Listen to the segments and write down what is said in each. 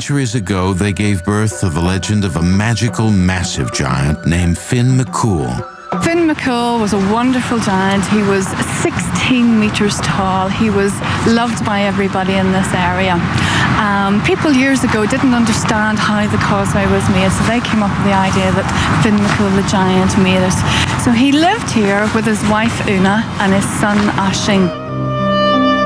centuries ago, they gave birth to the legend of a magical, massive giant named Finn McCool. Finn McCool was a wonderful giant. He was 16 meters tall. He was loved by everybody in this area. People years ago didn't understand how the causeway was made, so they came up with the idea that Finn McCool the giant made it. So he lived here with his wife Una and his son Ashing.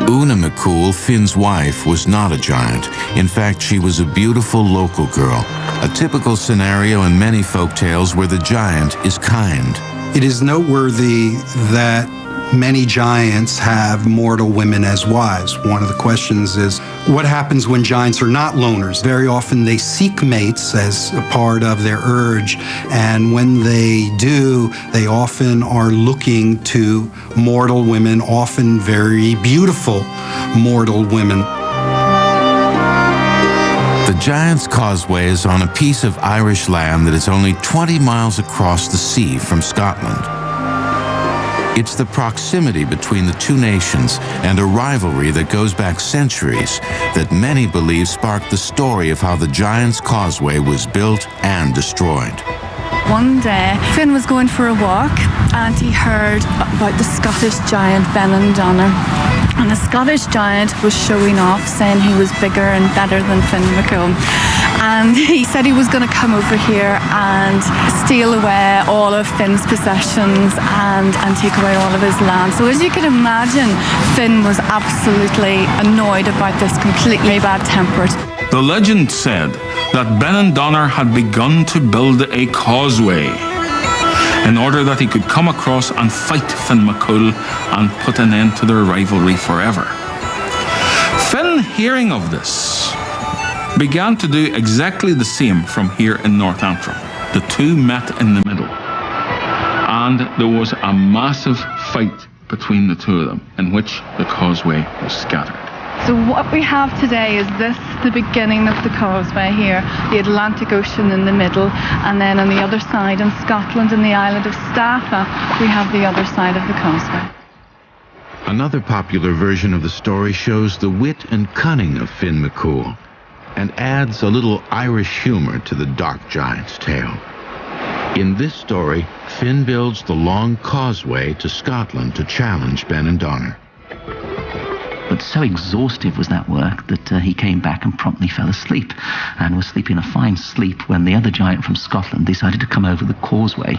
Una McCool, Finn's wife, was not a giant. In fact, she was a beautiful local girl, a typical scenario in many folk tales where the giant is kind. It is noteworthy that many giants have mortal women as wives. One of the questions is, what happens when giants are not loners? Very often they seek mates as a part of their urge, and when they do, they often are looking to mortal women, often very beautiful mortal women. The Giant's Causeway is on a piece of Irish land that is only 20 miles across the sea from Scotland. It's the proximity between the two nations and a rivalry that goes back centuries that many believe sparked the story of how the Giant's Causeway was built and destroyed. One day, Finn was going for a walk and he heard about the Scottish giant Benandonner. And the Scottish giant was showing off, saying he was bigger and better than Finn McCool. And he said he was going to come over here and steal away all of Finn's possessions and take away all of his land. So as you can imagine, Finn was absolutely annoyed about this, completely bad-tempered. The legend said that Benandonner had begun to build a causeway in order that he could come across and fight Finn McCool and put an end to their rivalry forever. Finn, hearing of this, began to do exactly the same from here in North Antrim. The two met in the middle, and there was a massive fight between the two of them, in which the causeway was scattered. So what we have today is this, the beginning of the causeway here, the Atlantic Ocean in the middle, and then on the other side in Scotland, in the island of Staffa, we have the other side of the causeway. Another popular version of the story shows the wit and cunning of Finn McCool and adds a little Irish humor to the dark giant's tale. In this story, Finn builds the long causeway to Scotland to challenge Benandonner. But so exhaustive was that work that he came back and promptly fell asleep, and was sleeping a fine sleep when the other giant from Scotland decided to come over the causeway.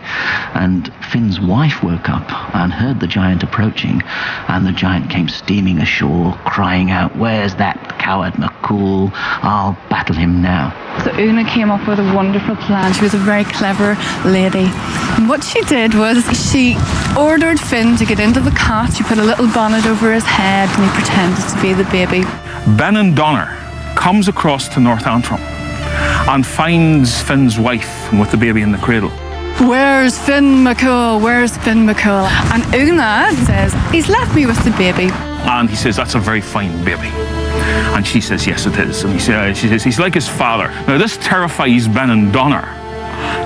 And Finn's wife woke up and heard the giant approaching, and the giant came steaming ashore, crying out, "Where's that coward McCool? I'll battle him now." So Una came up with a wonderful plan. She was a very clever lady. And what she did was she ordered Finn to get into the cot. She put a little bonnet over his head and he pretended to be the baby. Benandonner comes across to North Antrim and finds Finn's wife with the baby in the cradle. "Where's Finn McCool? Where's Finn McCool?" And Una says, "He's left me with the baby." And he says, "That's a very fine baby." And she says, "Yes, it is." And she says, "He's like his father." Now, this terrifies Benandonner,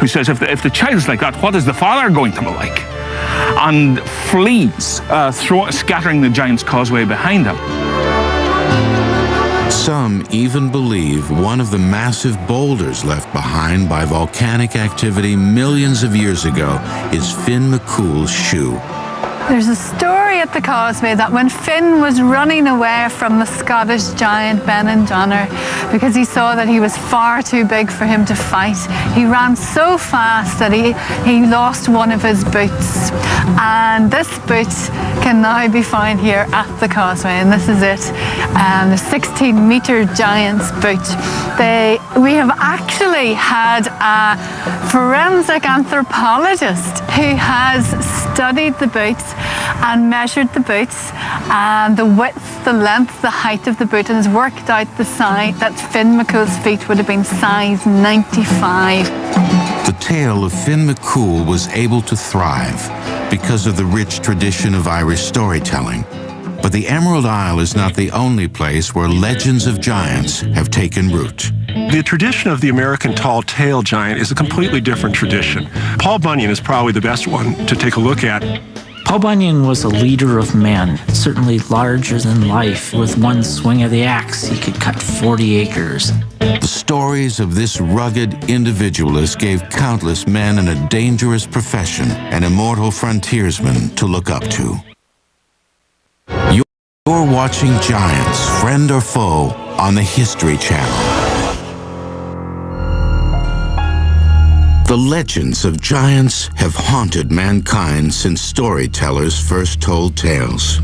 who says, if the child's like that, what is the father going to be like? And flees, scattering the Giant's Causeway behind him. Some even believe one of the massive boulders left behind by volcanic activity millions of years ago is Finn McCool's shoe. There's a story at the causeway that when Finn was running away from the Scottish giant Benandonner, because he saw that he was far too big for him to fight, he ran so fast that he lost one of his boots. And this boot can now be found here at the causeway, and this is it, the 16-meter giant's boot. We have actually had a forensic anthropologist who has studied the boots and measured the boots and the width, the length, the height of the boot, and has worked out the size that Finn McCool's feet would have been size 95. The tale of Finn McCool was able to thrive because of the rich tradition of Irish storytelling. But the Emerald Isle is not the only place where legends of giants have taken root. The tradition of the American tall tale giant is a completely different tradition. Paul Bunyan is probably the best one to take a look at. Paul Bunyan was a leader of men, certainly larger than life. With one swing of the axe, he could cut 40 acres. The stories of this rugged individualist gave countless men in a dangerous profession an immortal frontiersman to look up to. You're watching Giants, Friend or Foe, on the History Channel. The legends of giants have haunted mankind since storytellers first told tales.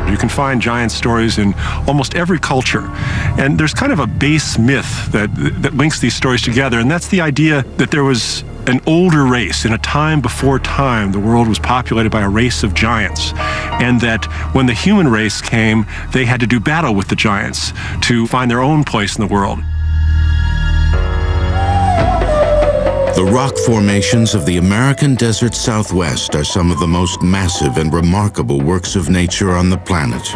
You can find giant stories in almost every culture. And there's kind of a base myth that links these stories together, and that's the idea that there was an older race. In a time before time, the world was populated by a race of giants, and that when the human race came, they had to do battle with the giants to find their own place in the world. The rock formations of the American desert Southwest are some of the most massive and remarkable works of nature on the planet.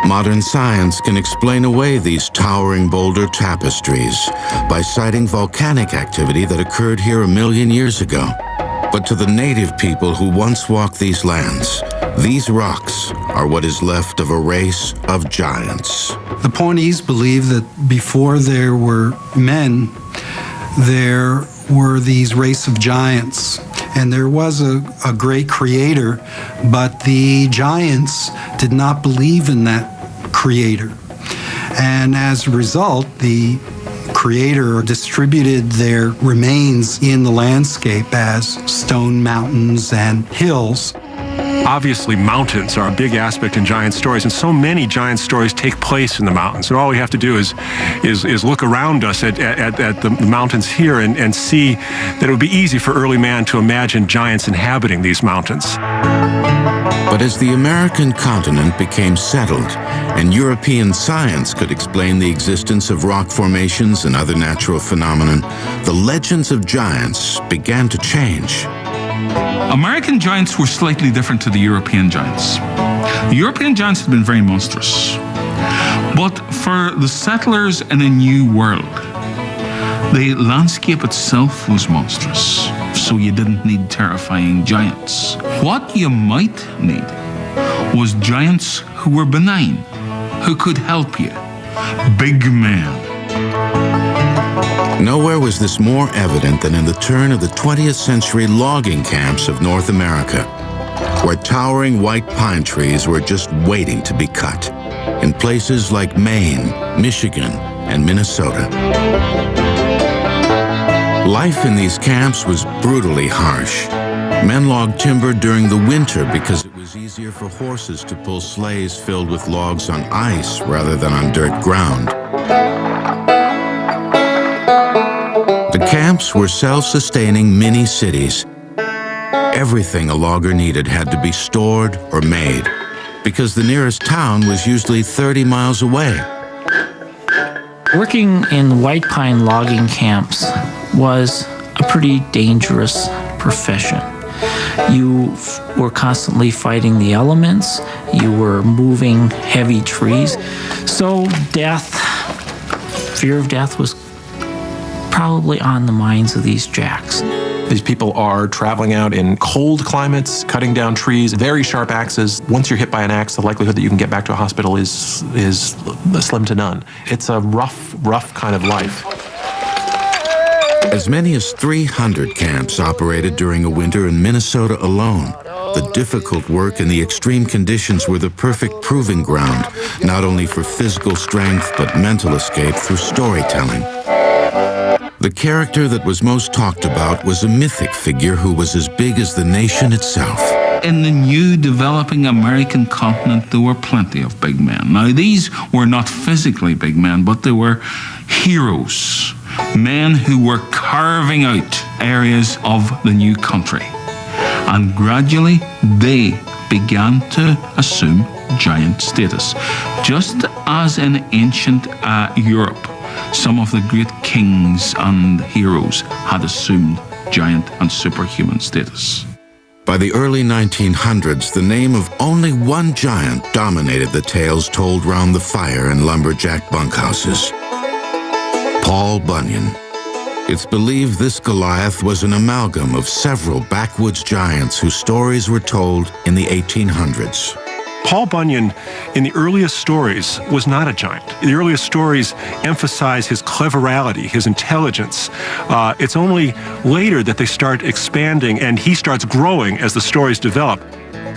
Modern science can explain away these towering boulder tapestries by citing volcanic activity that occurred here 1 million years ago. But to the native people who once walked these lands, these rocks are what is left of a race of giants. The Pawnees believe that before there were men, there were these race of giants, and there was a great creator, but the giants did not believe in that creator. And as a result, the creator distributed their remains in the landscape as stone mountains and hills. Obviously, mountains are a big aspect in giant stories, and so many giant stories take place in the mountains. And all we have to do is look around us at the mountains here and see that it would be easy for early man to imagine giants inhabiting these mountains. But as the American continent became settled and European science could explain the existence of rock formations and other natural phenomena, the legends of giants began to change. American giants were slightly different to the European giants. The European giants had been very monstrous. But for the settlers in a new world, the landscape itself was monstrous, so you didn't need terrifying giants. What you might need was giants who were benign, who could help you. Big men. Nowhere was this more evident than in the turn of the 20th century logging camps of North America, where towering white pine trees were just waiting to be cut, in places like Maine, Michigan, and Minnesota. Life in these camps was brutally harsh. Men logged timber during the winter because it was easier for horses to pull sleighs filled with logs on ice rather than on dirt ground. The camps were self-sustaining mini-cities. Everything a logger needed had to be stored or made, because the nearest town was usually 30 miles away. Working in white pine logging camps was a pretty dangerous profession. You were constantly fighting the elements. You were moving heavy trees. So fear of death was probably on the minds of these jacks. These people are traveling out in cold climates, cutting down trees, very sharp axes. Once you're hit by an axe, the likelihood that you can get back to a hospital is slim to none. It's a rough kind of life. As many as 300 camps operated during a winter in Minnesota alone. The difficult work and the extreme conditions were the perfect proving ground, not only for physical strength, but mental escape through storytelling. The character that was most talked about was a mythic figure who was as big as the nation itself. In the new developing American continent, there were plenty of big men. Now, these were not physically big men, but they were heroes, men who were carving out areas of the new country. And gradually, they began to assume giant status, just as in ancient Europe. Some of the great kings and heroes had assumed giant and superhuman status. By the early 1900s, the name of only one giant dominated the tales told round the fire in lumberjack bunkhouses: Paul Bunyan. It's believed this Goliath was an amalgam of several backwoods giants whose stories were told in the 1800s. Paul Bunyan, in the earliest stories, was not a giant. The earliest stories emphasize his cleverality, his intelligence. It's only later that they start expanding and he starts growing as the stories develop.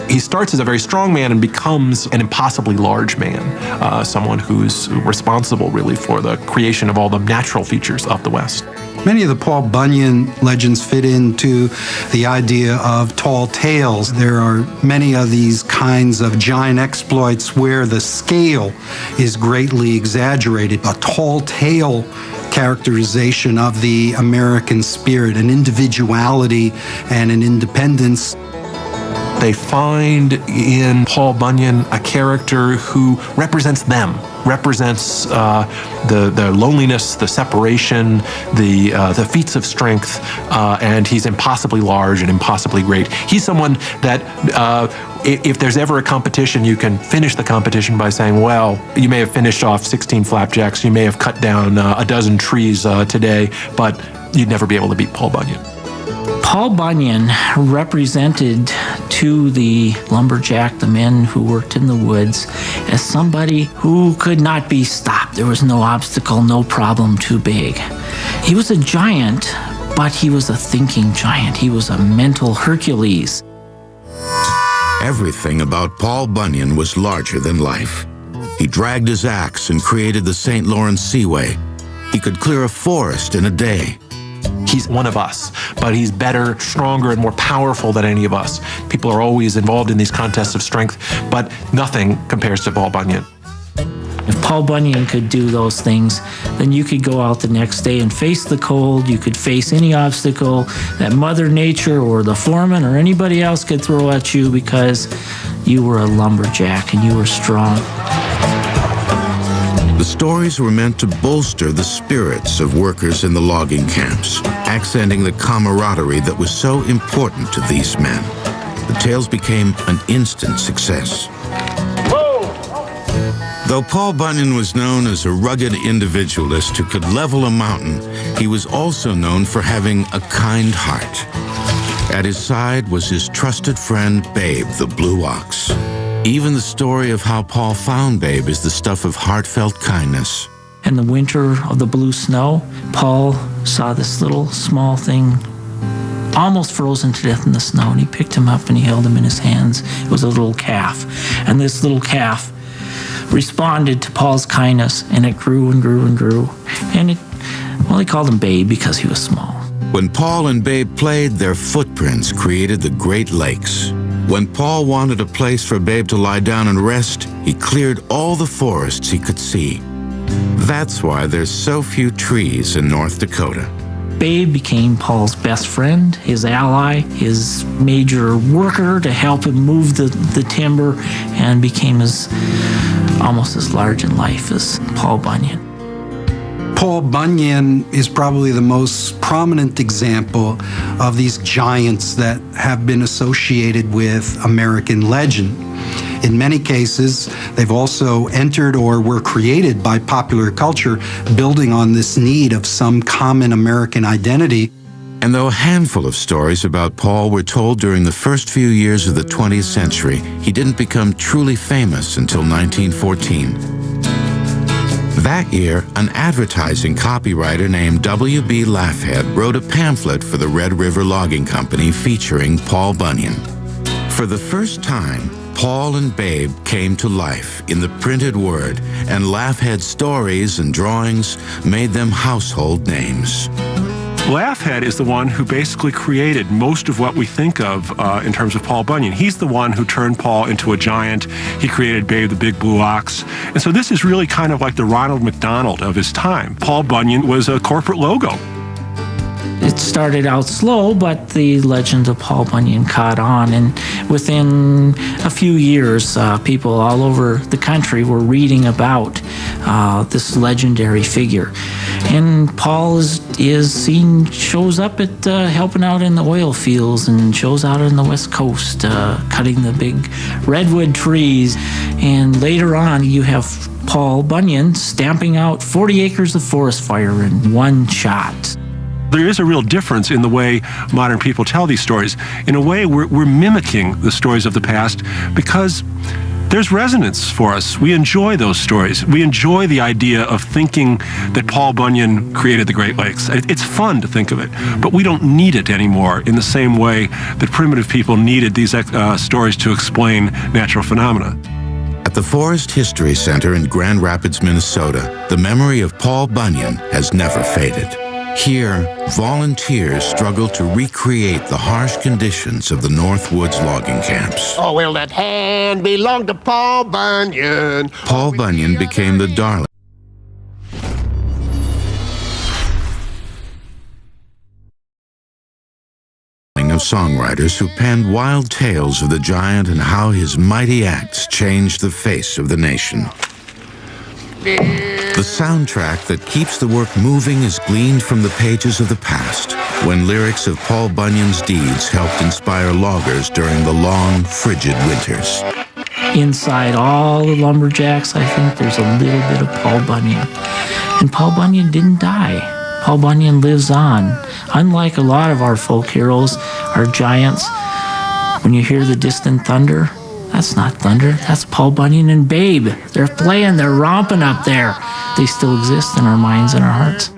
He starts as a very strong man and becomes an impossibly large man, someone who's responsible really for the creation of all the natural features of the West. Many of the Paul Bunyan legends fit into the idea of tall tales. There are many of these kinds of giant exploits where the scale is greatly exaggerated. A tall tale characterization of the American spirit, an individuality and an independence. They find in Paul Bunyan a character who represents them, represents the loneliness, the separation, the feats of strength, and he's impossibly large and impossibly great. He's someone that if there's ever a competition, you can finish the competition by saying, well, you may have finished off 16 flapjacks, you may have cut down a dozen trees today, but you'd never be able to beat Paul Bunyan. Paul Bunyan represented to the lumberjack, the men who worked in the woods, as somebody who could not be stopped. There was no obstacle, no problem too big. He was a giant, but he was a thinking giant. He was a mental Hercules. Everything about Paul Bunyan was larger than life. He dragged his axe and created the St. Lawrence Seaway. He could clear a forest in a day. He's one of us, but he's better, stronger, and more powerful than any of us. People are always involved in these contests of strength, but nothing compares to Paul Bunyan. If Paul Bunyan could do those things, then you could go out the next day and face the cold. You could face any obstacle that Mother Nature or the foreman or anybody else could throw at you because you were a lumberjack and you were strong. The stories were meant to bolster the spirits of workers in the logging camps, accenting the camaraderie that was so important to these men. The tales became an instant success. Though Paul Bunyan was known as a rugged individualist who could level a mountain, he was also known for having a kind heart. At his side was his trusted friend, Babe, the blue ox. Even the story of how Paul found Babe is the stuff of heartfelt kindness. In the winter of the blue snow, Paul saw this little small thing almost frozen to death in the snow, and he picked him up and he held him in his hands. It was a little calf, and this little calf responded to Paul's kindness, and it grew and grew and grew. And he called him Babe because he was small. When Paul and Babe played, their footprints created the Great Lakes. When Paul wanted a place for Babe to lie down and rest, he cleared all the forests he could see. That's why there's so few trees in North Dakota. Babe became Paul's best friend, his ally, his major worker to help him move the timber, and became almost as large in life as Paul Bunyan. Paul Bunyan is probably the most prominent example of these giants that have been associated with American legend. In many cases, they've also entered or were created by popular culture, building on this need of some common American identity. And though a handful of stories about Paul were told during the first few years of the 20th century, he didn't become truly famous until 1914. That year, an advertising copywriter named W.B. Laffhead wrote a pamphlet for the Red River Logging Company featuring Paul Bunyan. For the first time, Paul and Babe came to life in the printed word, and Laffhead's stories and drawings made them household names. Laffhead is the one who basically created most of what we think of in terms of Paul Bunyan. He's the one who turned Paul into a giant. He created Babe the Big Blue Ox. And so this is really kind of like the Ronald McDonald of his time. Paul Bunyan was a corporate logo. It started out slow, but the legend of Paul Bunyan caught on, and within a few years, people all over the country were reading about this legendary figure. And Paul shows up at helping out in the oil fields and shows out on the West Coast, cutting the big redwood trees. And later on, you have Paul Bunyan stamping out 40 acres of forest fire in one shot. There is a real difference in the way modern people tell these stories. In a way, we're mimicking the stories of the past because there's resonance for us. We enjoy those stories. We enjoy the idea of thinking that Paul Bunyan created the Great Lakes. It's fun to think of it, but we don't need it anymore in the same way that primitive people needed these stories to explain natural phenomena. At the Forest History Center in Grand Rapids, Minnesota, the memory of Paul Bunyan has never faded. Here, volunteers struggle to recreate the harsh conditions of the North Woods logging camps. Oh, will that hand belong to Paul Bunyan? Paul Bunyan became the darling of songwriters who penned wild tales of the giant and how his mighty acts changed the face of the nation. The soundtrack that keeps the work moving is gleaned from the pages of the past, when lyrics of Paul Bunyan's deeds helped inspire loggers during the long, frigid winters. Inside all the lumberjacks, I think there's a little bit of Paul Bunyan. And Paul Bunyan didn't die. Paul Bunyan lives on. Unlike a lot of our folk heroes, our giants, when you hear the distant thunder, that's not thunder, that's Paul Bunyan and Babe. They're playing, they're romping up there. They still exist in our minds and our hearts.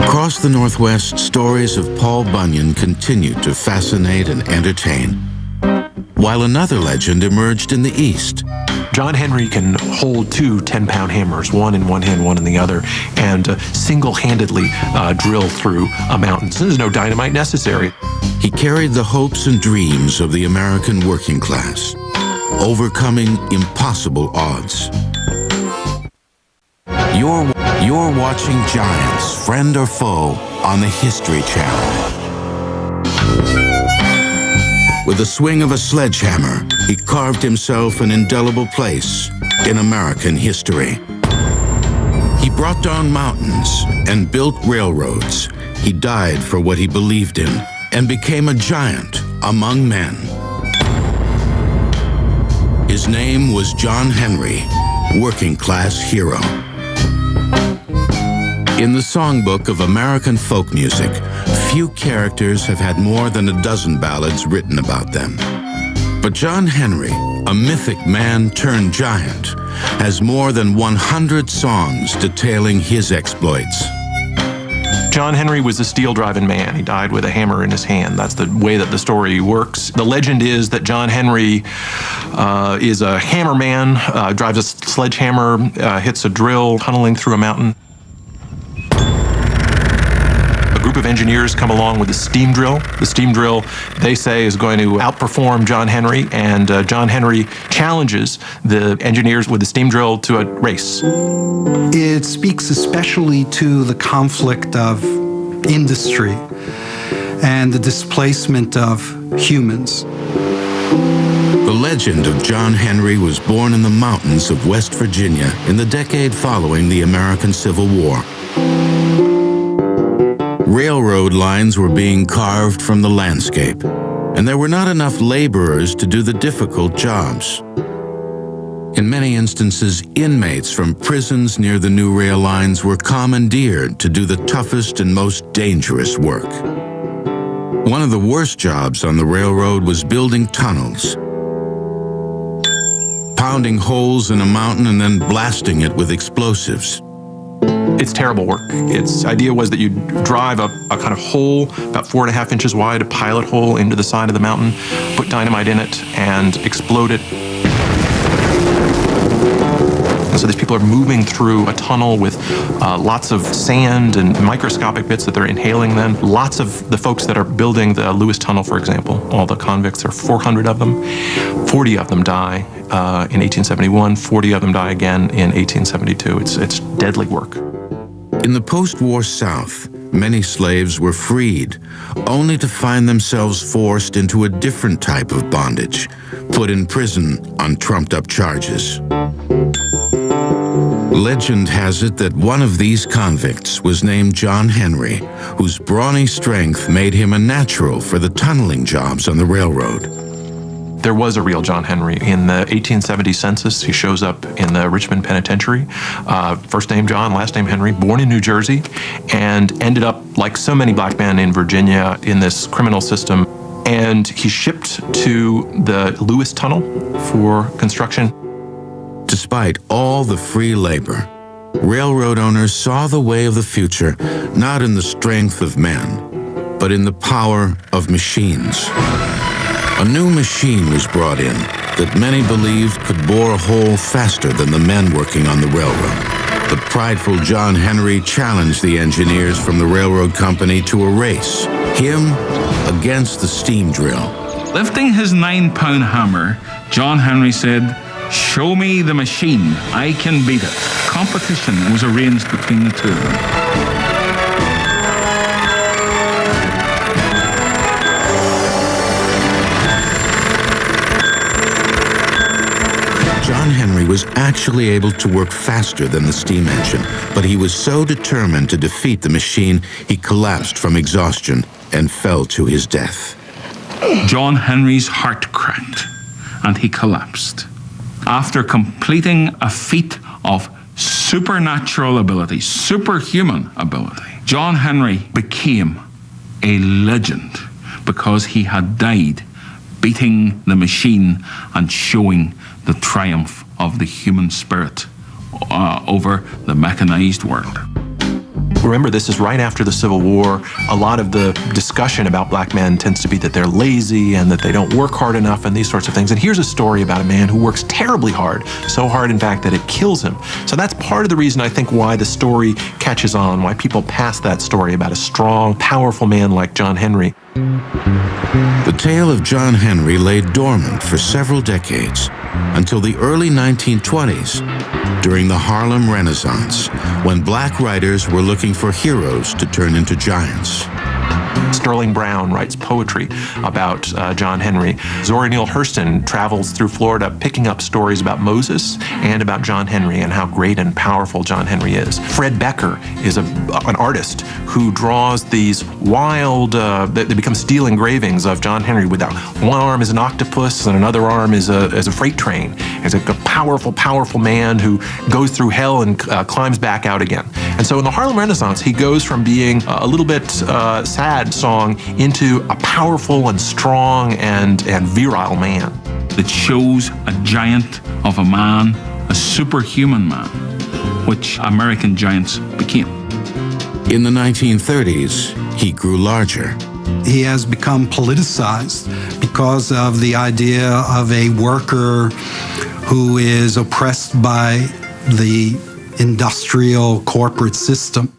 Across the Northwest, stories of Paul Bunyan continued to fascinate and entertain, while another legend emerged in the East. John Henry can hold two 10-pound hammers, one in one hand, one in the other, and single-handedly drill through a mountain. There's no dynamite necessary. He carried the hopes and dreams of the American working class, overcoming impossible odds. You're watching Giants, Friend or Foe, on the History Channel. With the swing of a sledgehammer, he carved himself an indelible place in American history. He brought down mountains and built railroads. He died for what he believed in and became a giant among men. His name was John Henry, working class hero. In the songbook of American folk music, few characters have had more than a dozen ballads written about them. But John Henry, a mythic man turned giant, has more than 100 songs detailing his exploits. John Henry was a steel-driving man. He died with a hammer in his hand. That's the way that the story works. The legend is that John Henry is a hammer man, drives a sledgehammer, hits a drill, tunneling through a mountain. A group of engineers come along with a steam drill. The steam drill, they say, is going to outperform John Henry, and John Henry challenges the engineers with the steam drill to a race. It speaks especially to the conflict of industry and the displacement of humans. The legend of John Henry was born in the mountains of West Virginia in the decade following the American Civil War. Railroad lines were being carved from the landscape, and there were not enough laborers to do the difficult jobs. In many instances, inmates from prisons near the new rail lines were commandeered to do the toughest and most dangerous work. One of the worst jobs on the railroad was building tunnels, pounding holes in a mountain and then blasting it with explosives. It's terrible work. Its idea was that you drive a kind of hole about 4.5 inches wide, a pilot hole into the side of the mountain, put dynamite in it, and explode it. And so these people are moving through a tunnel with lots of sand and microscopic bits that they're inhaling then. Lots of the folks that are building the Lewis Tunnel, for example, all the convicts, there are 400 of them. 40 of them die in 1871, 40 of them die again in 1872. It's deadly work. In the post-war South, many slaves were freed, only to find themselves forced into a different type of bondage, put in prison on trumped-up charges. Legend has it that one of these convicts was named John Henry, whose brawny strength made him a natural for the tunneling jobs on the railroad. there was a real John Henry. In the 1870 census, he shows up in the Richmond Penitentiary. First name John, last name Henry, born in New Jersey, and ended up, like so many black men in Virginia, in this criminal system. And he's shipped to the Lewis Tunnel for construction. Despite all the free labor, railroad owners saw the way of the future not in the strength of men, but in the power of machines. A new machine was brought in that many believed could bore a hole faster than the men working on the railroad. The prideful John Henry challenged the engineers from the railroad company to a race, him against the steam drill. Lifting his 9-pound hammer, John Henry said, "Show me the machine, I can beat it." Competition was arranged between the two of them. John Henry was actually able to work faster than the steam engine, but he was so determined to defeat the machine, he collapsed from exhaustion and fell to his death. John Henry's heart cracked and he collapsed. After completing a feat of supernatural ability, superhuman ability, John Henry became a legend because he had died beating the machine and showing the triumph of the human spirit over the mechanized world. Remember, this is right after the Civil War. A lot of the discussion about black men tends to be that they're lazy and that they don't work hard enough and these sorts of things. And here's a story about a man who works terribly hard, so hard, in fact, that it kills him. So that's part of the reason, I think, why the story catches on, why people pass that story about a strong, powerful man like John Henry. The tale of John Henry lay dormant for several decades until the early 1920s, during the Harlem Renaissance, when black writers were looking for heroes to turn into giants. Sterling Brown writes poetry about John Henry. Zora Neale Hurston travels through Florida picking up stories about Moses and about John Henry and how great and powerful John Henry is. Fred Becker is an artist who draws these wild, they become steel engravings of John Henry without one arm is an octopus and another arm is a freight train. He's a powerful, powerful man who goes through hell and climbs back out again. And so in the Harlem Renaissance, he goes from being a little bit sad song into a powerful and strong and virile man. It shows a giant of a man, a superhuman man, which American giants became. In the 1930s, he grew larger. He has become politicized because of the idea of a worker who is oppressed by the industrial corporate system.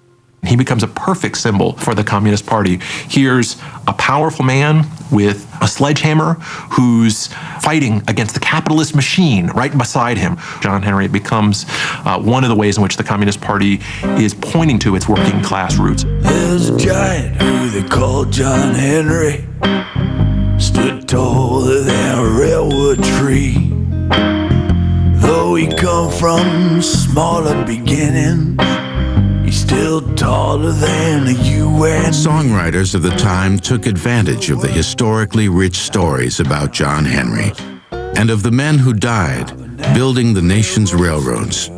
He becomes a perfect symbol for the Communist Party. Here's a powerful man with a sledgehammer who's fighting against the capitalist machine right beside him. John Henry becomes one of the ways in which the Communist Party is pointing to its working class roots. There's a giant who they call John Henry, stood taller than a railroad tree. Though he come from smaller beginnings, he's still taller than a UN. Songwriters of the time took advantage of the historically rich stories about John Henry and of the men who died building the nation's railroads.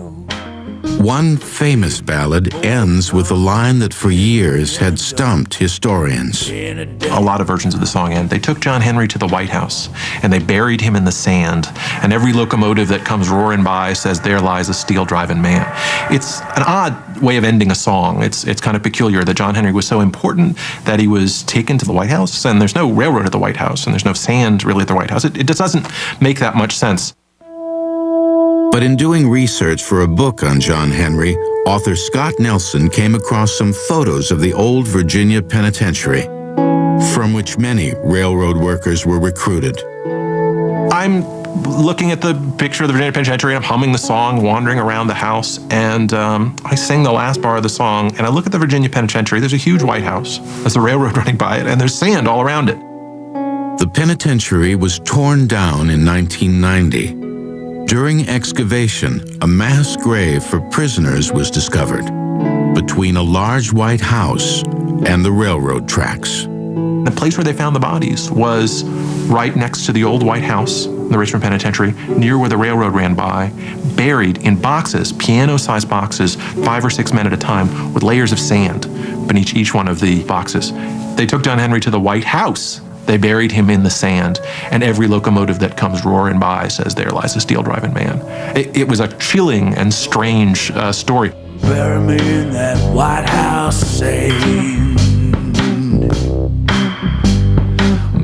One famous ballad ends with a line that for years had stumped historians. A lot of versions of the song end. They took John Henry to the White House and they buried him in the sand. And every locomotive that comes roaring by says, "There lies a steel-driving man." It's an odd way of ending a song. It's kind of peculiar that John Henry was so important that he was taken to the White House, and there's no railroad at the White House, and there's no sand really at the White House. It just doesn't make that much sense. But in doing research for a book on John Henry, author Scott Nelson came across some photos of the old Virginia penitentiary, from which many railroad workers were recruited. I'm looking at the picture of the Virginia Penitentiary, I'm humming the song, wandering around the house, and I sing the last bar of the song, and I look at the Virginia Penitentiary. There's a huge White House. There's a railroad running by it, and there's sand all around it. The penitentiary was torn down in 1990. During excavation, a mass grave for prisoners was discovered between a large white house and the railroad tracks. The place where they found the bodies was right next to the old White House, the Richmond Penitentiary, near where the railroad ran by, buried in boxes, piano-sized boxes, 5 or 6 men at a time, with layers of sand beneath each one of the boxes. They took John Henry to the White House. They buried him in the sand, and every locomotive that comes roaring by says, "There lies a steel-driving man." It was a chilling and strange story. Bury me in that White House sand.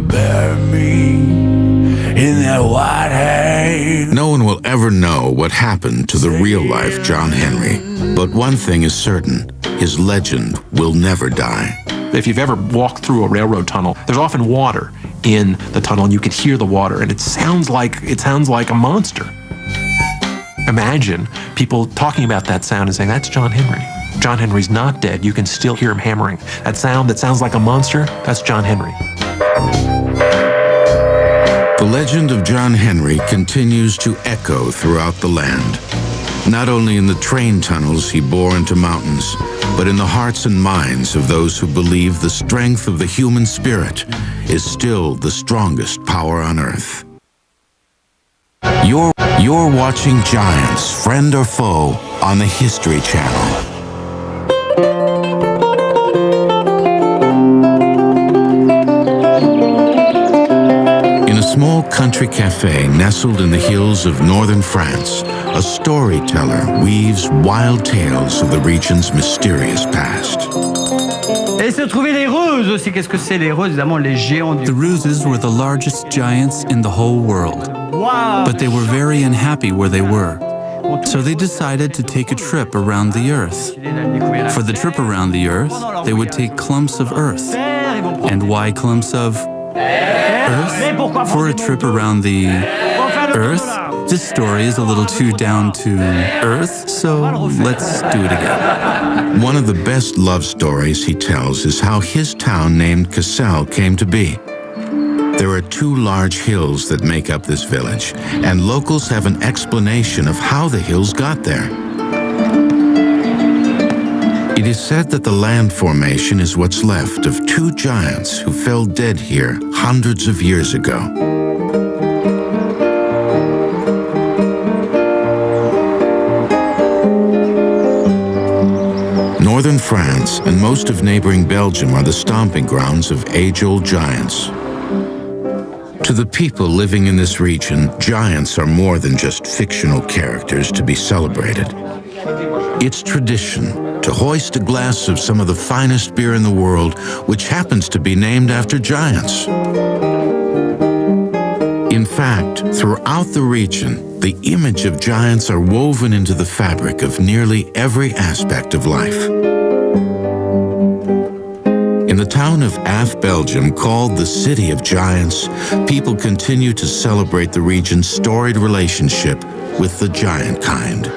Bury me in that White House. No one will ever know what happened to the real-life John Henry. But one thing is certain, his legend will never die. If you've ever walked through a railroad tunnel, there's often water in the tunnel, and you can hear the water, and it sounds like a monster. Imagine people talking about that sound and saying, "That's John Henry. John Henry's not dead. You can still hear him hammering. That sound that sounds like a monster, that's John Henry." The legend of John Henry continues to echo throughout the land, not only in the train tunnels he bore into mountains, but in the hearts and minds of those who believe the strength of the human spirit is still the strongest power on earth. You're watching Giants, Friend or Foe, on the History Channel. In a small country cafe nestled in the hills of northern France, a storyteller weaves wild tales of the region's mysterious past. The Ruses were the largest giants in the whole world, but they were very unhappy where they were. So they decided to take a trip around the earth. For the trip around the earth, they would take clumps of earth. And why clumps of earth? For a trip around the earth? This story is a little too down to earth, so let's do it again. One of the best love stories he tells is how his town named Cassel came to be. There are 2 large hills that make up this village, and locals have an explanation of how the hills got there. It is said that the land formation is what's left of 2 giants who fell dead here hundreds of years ago. Northern France and most of neighboring Belgium are the stomping grounds of age-old giants. To the people living in this region, giants are more than just fictional characters to be celebrated. It's tradition to hoist a glass of some of the finest beer in the world, which happens to be named after giants. In fact, throughout the region, the image of giants are woven into the fabric of nearly every aspect of life. In the town of Ath, Belgium, called the City of Giants, people continue to celebrate the region's storied relationship with the giant kind.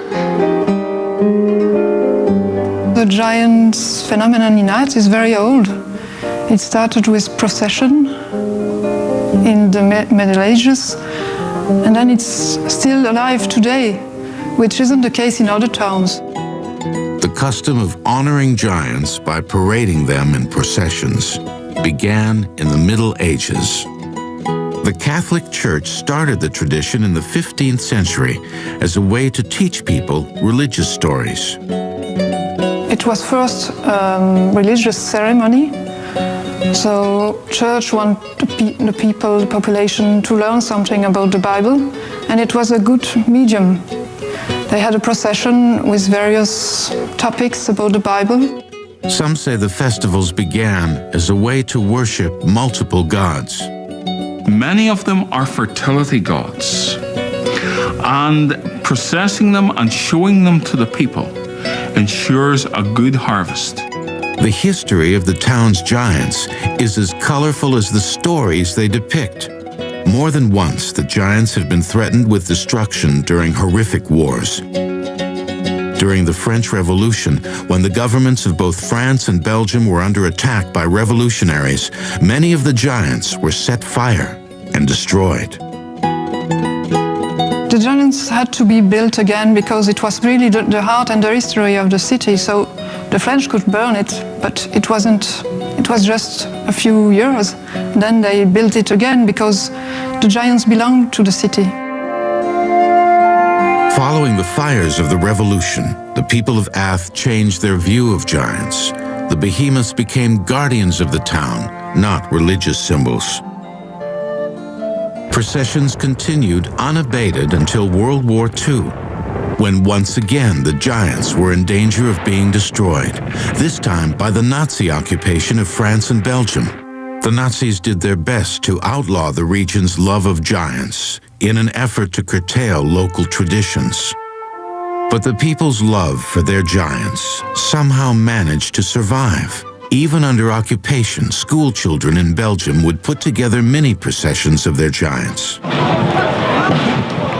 The giants phenomenon in Ath is very old. It started with procession in the Middle Ages, and then it's still alive today, which isn't the case in other towns. The custom of honoring giants by parading them in processions began in the Middle Ages. The Catholic Church started the tradition in the 15th century as a way to teach people religious stories. It was first a religious ceremony, so church wanted the people, the population, to learn something about the Bible, and it was a good medium. They had a procession with various topics about the Bible. Some say the festivals began as a way to worship multiple gods. Many of them are fertility gods, and processing them and showing them to the people ensures a good harvest. The history of the town's giants is as colorful as the stories they depict. More than once, the giants have been threatened with destruction during horrific wars. During the French Revolution, when the governments of both France and Belgium were under attack by revolutionaries, many of the giants were set fire and destroyed. The giants had to be built again because it was really the heart and the history of the city. So the French could burn it, but it wasn't It was just a few years. Then they built it again because the giants belonged to the city. Following the fires of the revolution, the people of Ath changed their view of giants. The behemoths became guardians of the town, not religious symbols. Processions continued unabated until World War II, when once again the giants were in danger of being destroyed, this time by the Nazi occupation of France and Belgium. The Nazis did their best to outlaw the region's love of giants in an effort to curtail local traditions. But the people's love for their giants somehow managed to survive. Even under occupation, school children in Belgium would put together mini processions of their giants.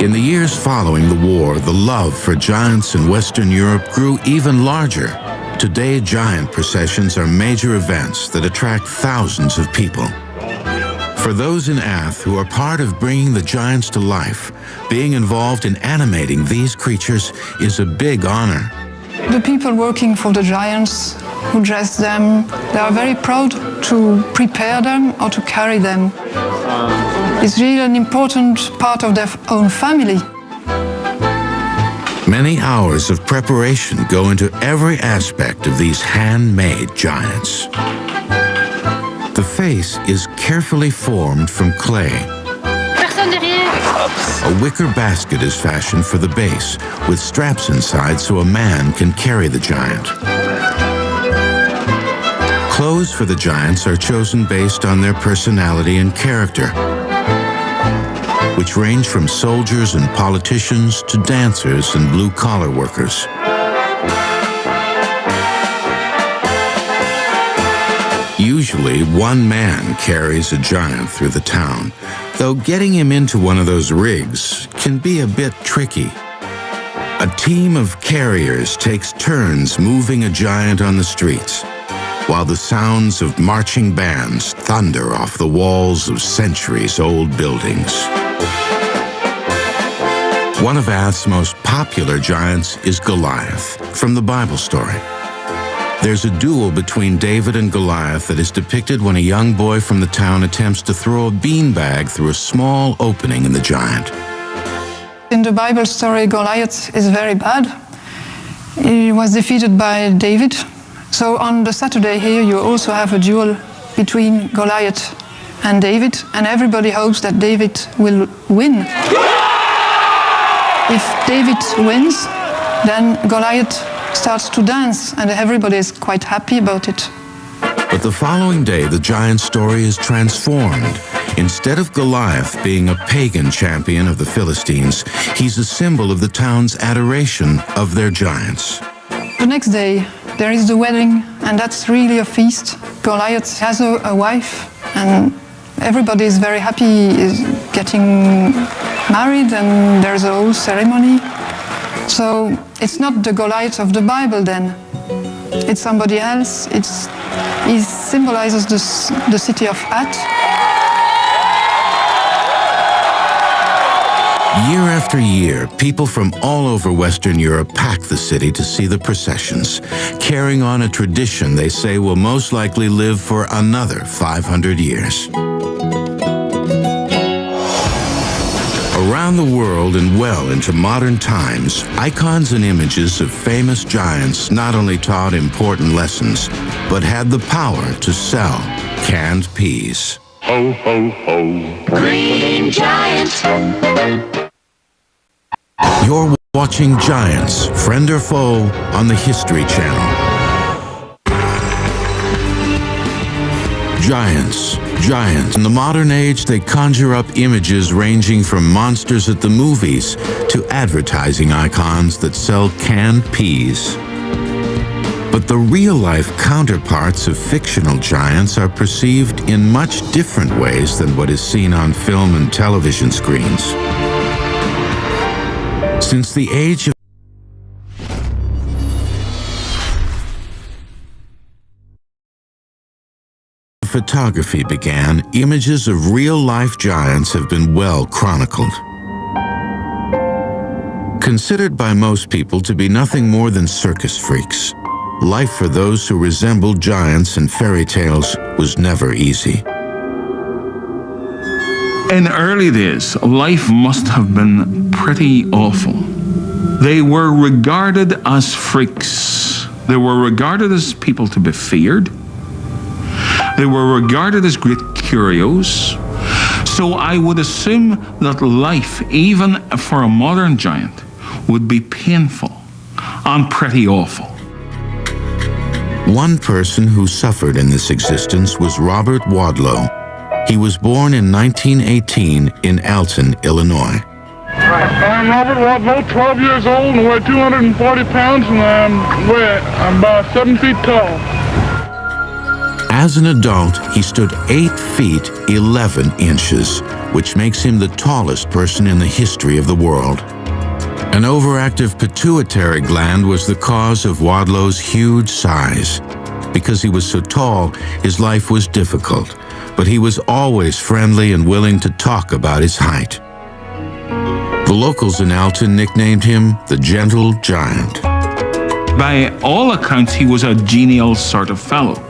In the years following the war, the love for giants in Western Europe grew even larger. Today, giant processions are major events that attract thousands of people. For those in Ath who are part of bringing the giants to life, being involved in animating these creatures is a big honor. The people working for the giants, who dress them, they are very proud to prepare them or to carry them. It's really an important part of their own family. Many hours of preparation go into every aspect of these handmade giants. The face is carefully formed from clay. A wicker basket is fashioned for the base, with straps inside so a man can carry the giant. Clothes for the giants are chosen based on their personality and character, which range from soldiers and politicians to dancers and blue-collar workers. Usually, one man carries a giant through the town, though getting him into one of those rigs can be a bit tricky. A team of carriers takes turns moving a giant on the streets, while the sounds of marching bands thunder off the walls of centuries-old buildings. One of Ath's most popular giants is Goliath, from the Bible story. There's a duel between David and Goliath that is depicted when a young boy from the town attempts to throw a beanbag through a small opening in the giant. In the Bible story, Goliath is very bad. He was defeated by David. So on the Saturday here, you also have a duel between Goliath and David, and everybody hopes that David will win. If David wins, then Goliath starts to dance, and everybody is quite happy about it. But the following day, the giant story is transformed. Instead of Goliath being a pagan champion of the Philistines, he's a symbol of the town's adoration of their giants. The next day, there is the wedding, and that's really a feast. Goliath has a wife, and everybody is very happy, is getting married, and there's a whole ceremony. So it's not the Goliath of the Bible then. It's somebody else. He symbolizes the city of Ath. Year after year, people from all over Western Europe pack the city to see the processions, carrying on a tradition they say will most likely live for another 500 years. Around the world and well into modern times, icons and images of famous giants not only taught important lessons, but had the power to sell canned peas. Ho, ho, ho. Green giant. You're watching Giants, Friend or Foe, on the History Channel. Giants. In the modern age, they conjure up images ranging from monsters at the movies to advertising icons that sell canned peas. But the real-life counterparts of fictional giants are perceived in much different ways than what is seen on film and television screens. Since the age of photography began, images of real-life giants have been well chronicled. Considered by most people to be nothing more than circus freaks, life for those who resembled giants in fairy tales was never easy. In early days, life must have been pretty awful. They were regarded as freaks. They were regarded as people to be feared. They were regarded as great curios. So I would assume that life, even for a modern giant, would be painful and pretty awful. One person who suffered in this existence was Robert Wadlow. He was born in 1918 in Alton, Illinois. I'm Robert Wadlow, 12 years old, and weigh 240 pounds, and I'm about 7 feet tall. As an adult, he stood 8 feet 11 inches, which makes him the tallest person in the history of the world. An overactive pituitary gland was the cause of Wadlow's huge size. Because he was so tall, his life was difficult, but he was always friendly and willing to talk about his height. The locals in Alton nicknamed him the Gentle Giant. By all accounts, he was a genial sort of fellow.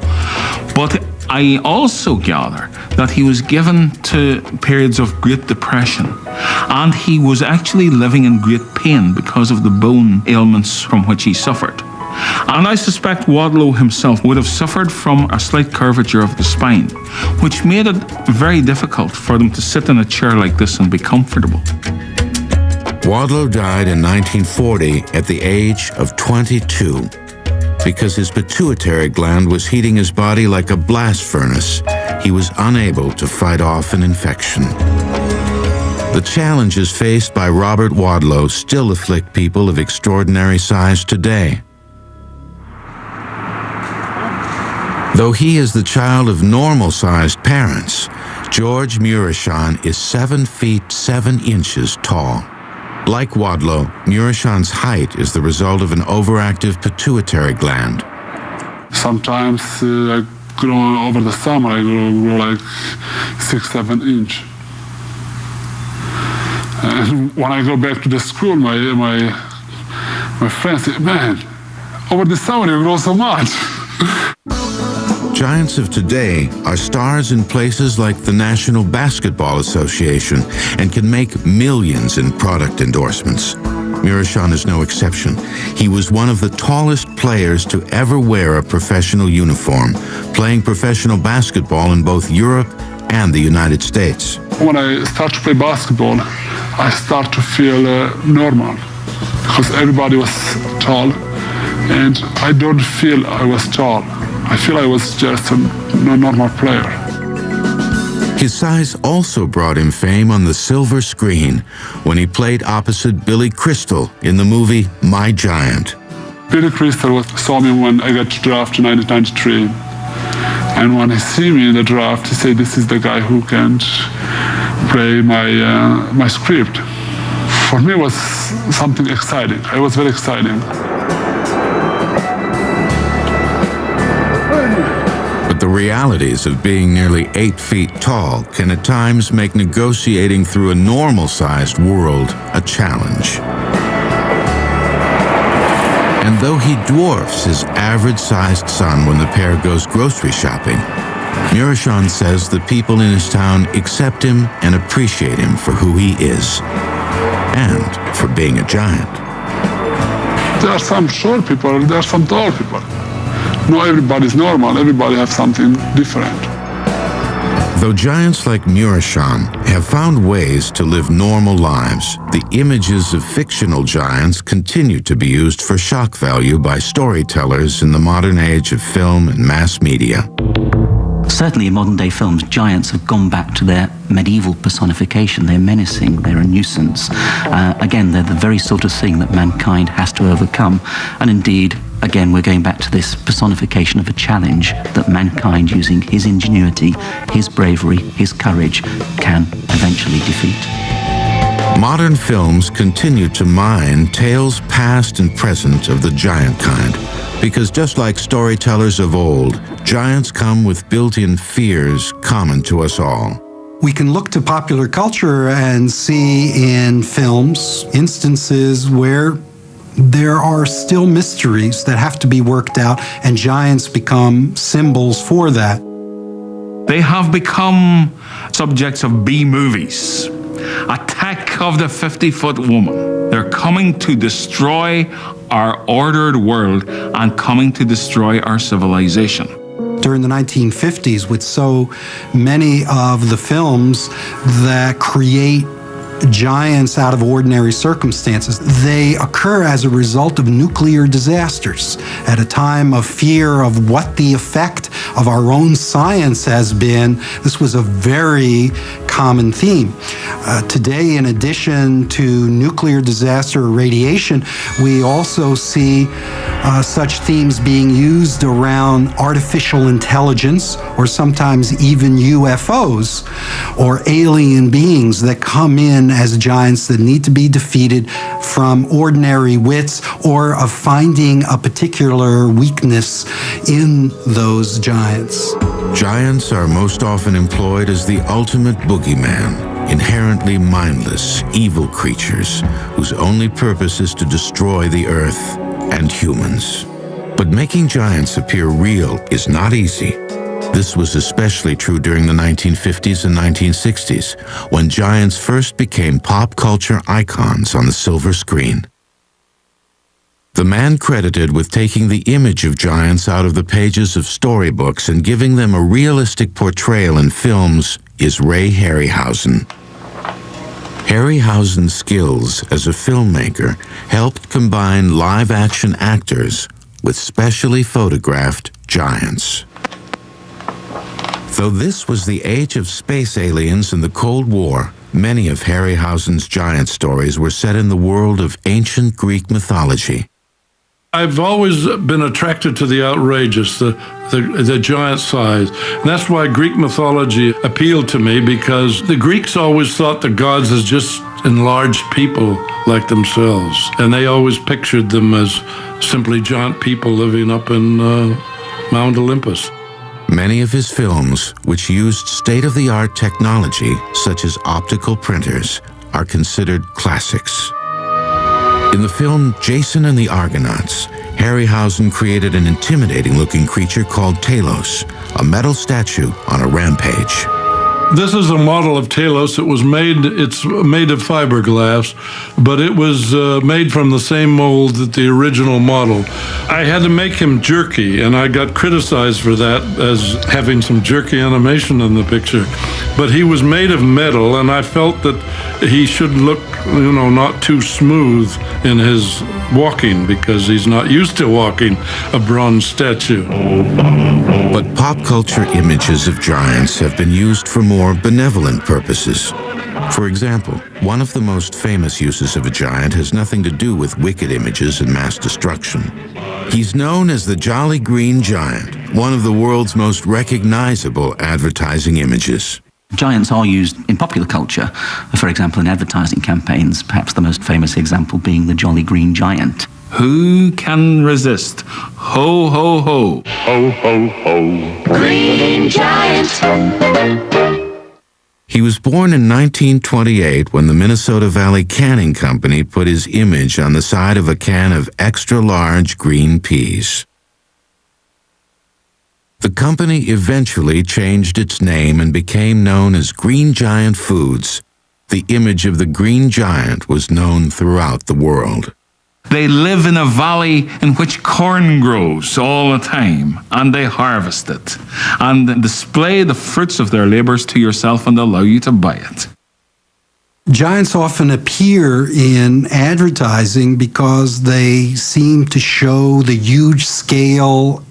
But I also gather that he was given to periods of great depression, and he was actually living in great pain because of the bone ailments from which he suffered. And I suspect Wadlow himself would have suffered from a slight curvature of the spine, which made it very difficult for them to sit in a chair like this and be comfortable. Wadlow died in 1940 at the age of 22. Because his pituitary gland was heating his body like a blast furnace, he was unable to fight off an infection. The challenges faced by Robert Wadlow still afflict people of extraordinary size today. Though he is the child of normal-sized parents, George Murichan is 7 feet 7 inches tall. Like Wadlow, Murichan's height is the result of an overactive pituitary gland. Sometimes I grow over the summer, I grow like 6-7 inch. And when I go back to the school, my friends say, "Man, over the summer you grow so much." Giants of today are stars in places like the National Basketball Association and can make millions in product endorsements. Murichan is no exception. He was one of the tallest players to ever wear a professional uniform, playing professional basketball in both Europe and the United States. When I start to play basketball, I start to feel normal because everybody was tall and I don't feel I was tall. I feel I was just a normal player. His size also brought him fame on the silver screen when he played opposite Billy Crystal in the movie My Giant. Billy Crystal saw me when I got drafted in 1993. And when he see me in the draft, he said, "This is the guy who can play my script." For me, it was something exciting. It was very exciting. But the realities of being nearly 8 feet tall can at times make negotiating through a normal-sized world a challenge. And though he dwarfs his average-sized son when the pair goes grocery shopping, Murichan says the people in his town accept him and appreciate him for who he is, and for being a giant. There are some short people, there are some tall people. Not everybody's normal, everybody has something different. Though giants like Murichan have found ways to live normal lives, the images of fictional giants continue to be used for shock value by storytellers in the modern age of film and mass media. Certainly in modern day films, giants have gone back to their medieval personification. They're menacing, they're a nuisance. Again, they're the very sort of thing that mankind has to overcome. And indeed, again, we're going back to this personification of a challenge that mankind, using his ingenuity, his bravery, his courage, can eventually defeat. Modern films continue to mine tales past and present of the giant kind, because just like storytellers of old, giants come with built-in fears common to us all. We can look to popular culture and see in films instances where there are still mysteries that have to be worked out, and giants become symbols for that. They have become subjects of B-movies. Attack of the 50-foot woman. They're coming to destroy our ordered world and coming to destroy our civilization. During the 1950s, with so many of the films that create giants out of ordinary circumstances, they occur as a result of nuclear disasters. At a time of fear of what the effect of our own science has been, this was a very common theme. Today, in addition to nuclear disaster or radiation, we also see such themes being used around artificial intelligence, or sometimes even UFOs, or alien beings that come in as giants that need to be defeated from ordinary wits, or of finding a particular weakness in those giants. Giants are most often employed as the ultimate boogeyman, inherently mindless, evil creatures whose only purpose is to destroy the earth and humans. But making giants appear real is not easy. This was especially true during the 1950s and 1960s, when giants first became pop culture icons on the silver screen. The man credited with taking the image of giants out of the pages of storybooks and giving them a realistic portrayal in films is Ray Harryhausen. Harryhausen's skills as a filmmaker helped combine live-action actors with specially photographed giants. Though this was the age of space aliens and the Cold War, many of Harryhausen's giant stories were set in the world of ancient Greek mythology. I've always been attracted to the outrageous, the giant size. And that's why Greek mythology appealed to me, because the Greeks always thought the gods as just enlarged people like themselves. And they always pictured them as simply giant people living up in Mount Olympus. Many of his films, which used state-of-the-art technology, such as optical printers, are considered classics. In the film Jason and the Argonauts, Harryhausen created an intimidating-looking creature called Talos, a metal statue on a rampage. This is a model of Talos. It's made of fiberglass, but it was made from the same mold that the original model. I had to make him jerky, and I got criticized for that as having some jerky animation in the picture. But he was made of metal, and I felt that he should look, not too smooth in his walking, because he's not used to walking a bronze statue. But pop culture images of giants have been used for more benevolent purposes. For example, one of the most famous uses of a giant has nothing to do with wicked images and mass destruction. He's known as the Jolly Green Giant, one of the world's most recognizable advertising images. Giants are used in popular culture, for example, in advertising campaigns, perhaps the most famous example being the Jolly Green Giant. Who can resist? Ho, ho, ho. Ho, ho, ho. Green Giant. He was born in 1928 when the Minnesota Valley Canning Company put his image on the side of a can of extra-large green peas. The company eventually changed its name and became known as Green Giant Foods. The image of the Green Giant was known throughout the world. They live in a valley in which corn grows all the time, and they harvest it, and display the fruits of their labors to yourself and allow you to buy it. Giants often appear in advertising because they seem to show the huge scale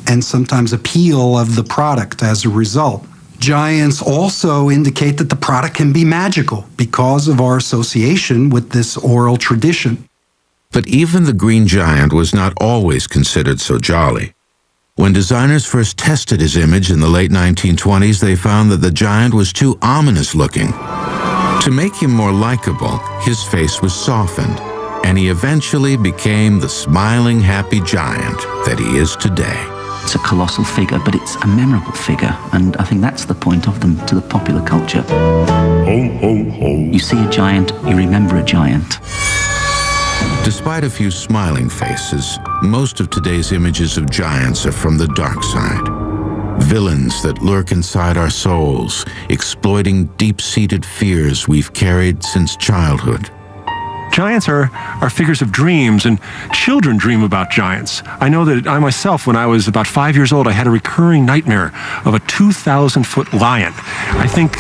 and sometimes appeal of the product as a result. Giants also indicate that the product can be magical because of our association with this oral tradition. But even the Green Giant was not always considered so jolly. When designers first tested his image in the late 1920s, they found that the giant was too ominous looking. To make him more likable, his face was softened, and he eventually became the smiling, happy giant that he is today. It's a colossal figure, but it's a memorable figure, and I think that's the point of them to the popular culture. Ho, ho, ho. You see a giant, you remember a giant. Despite a few smiling faces, most of today's images of giants are from the dark side. Villains that lurk inside our souls, exploiting deep-seated fears we've carried since childhood. Giants are figures of dreams, and children dream about giants. I know that I myself, when I was about 5 years old, I had a recurring nightmare of a 2,000-foot lion. I think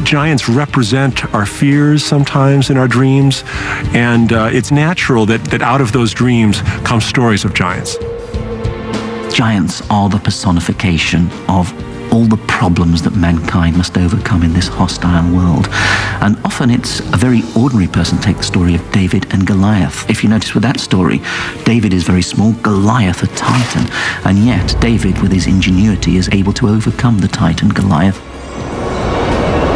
giants represent our fears sometimes in our dreams, and it's natural that out of those dreams come stories of giants. Giants are the personification of all the problems that mankind must overcome in this hostile world. And often it's a very ordinary person. Take the story of David and Goliath. If you notice with that story, David is very small, Goliath a titan, and yet David, with his ingenuity, is able to overcome the titan Goliath.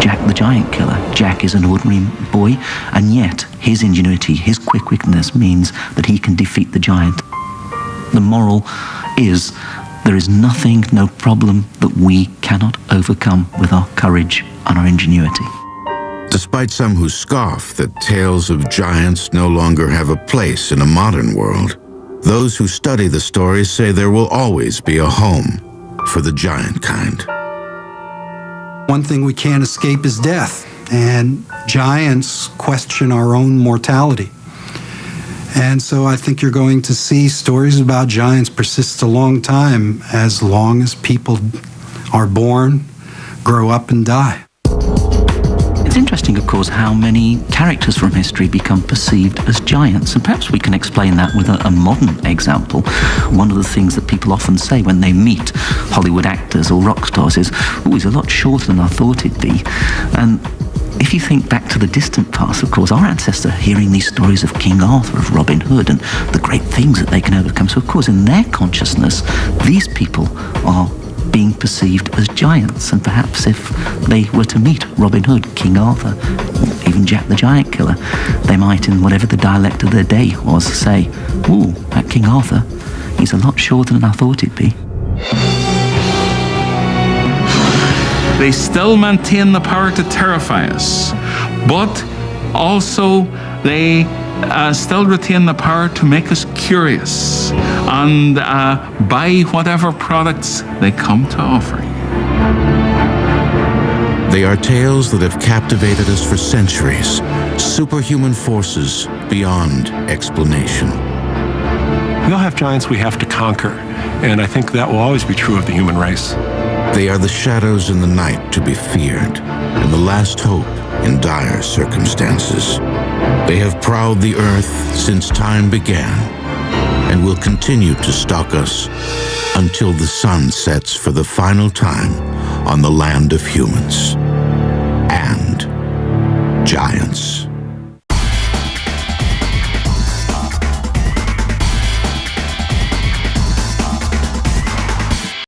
Jack the Giant Killer. Jack is an ordinary boy, and yet his ingenuity, his quick-wittedness means that he can defeat the giant. The moral is there is nothing, no problem that we cannot overcome with our courage and our ingenuity. Despite some who scoff that tales of giants no longer have a place in a modern world, those who study the stories say there will always be a home for the giant kind. One thing we can't escape is death, and giants question our own mortality. And so I think you're going to see stories about giants persist a long time, as long as people are born, grow up, and die. It's interesting, of course, how many characters from history become perceived as giants, and perhaps we can explain that with a modern example. One of the things that people often say when they meet Hollywood actors or rock stars is, "Oh, he's a lot shorter than I thought he'd be." And if you think back to the distant past, of course, our ancestors are hearing these stories of King Arthur, of Robin Hood, and the great things that they can overcome. So, of course, in their consciousness, these people are being perceived as giants. And perhaps if they were to meet Robin Hood, King Arthur, even Jack the Giant Killer, they might, in whatever the dialect of their day was, say, "Ooh, that King Arthur, he's a lot shorter than I thought he'd be." They still maintain the power to terrify us, but also they still retain the power to make us curious and buy whatever products they come to offer. They are tales that have captivated us for centuries, superhuman forces beyond explanation. We all have giants we have to conquer, and I think that will always be true of the human race. They are the shadows in the night to be feared, and the last hope in dire circumstances. They have prowled the earth since time began, and will continue to stalk us until the sun sets for the final time on the land of humans and giants.